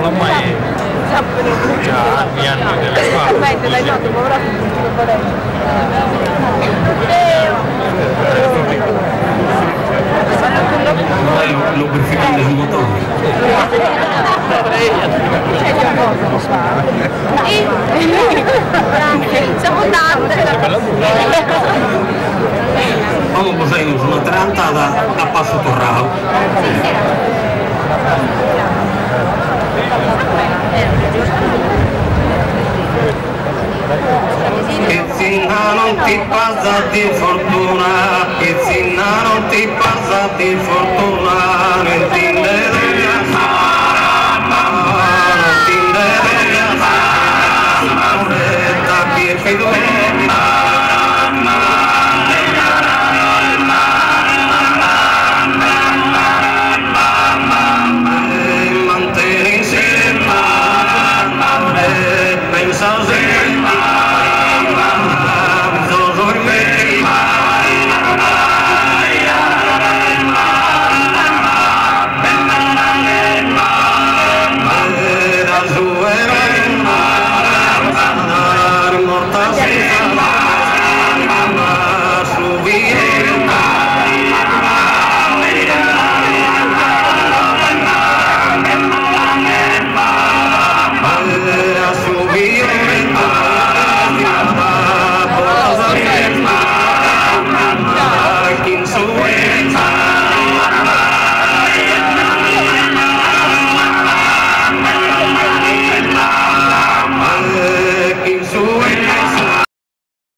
ormai già anni delle Esattamente, l'hai fatto, poveretto, lubrificante sui motori. Siamo tante. Comunque sei su una trantata a passo torrao. Che zinna non ti passa di fortuna, che zinna non ti passa di fortuna.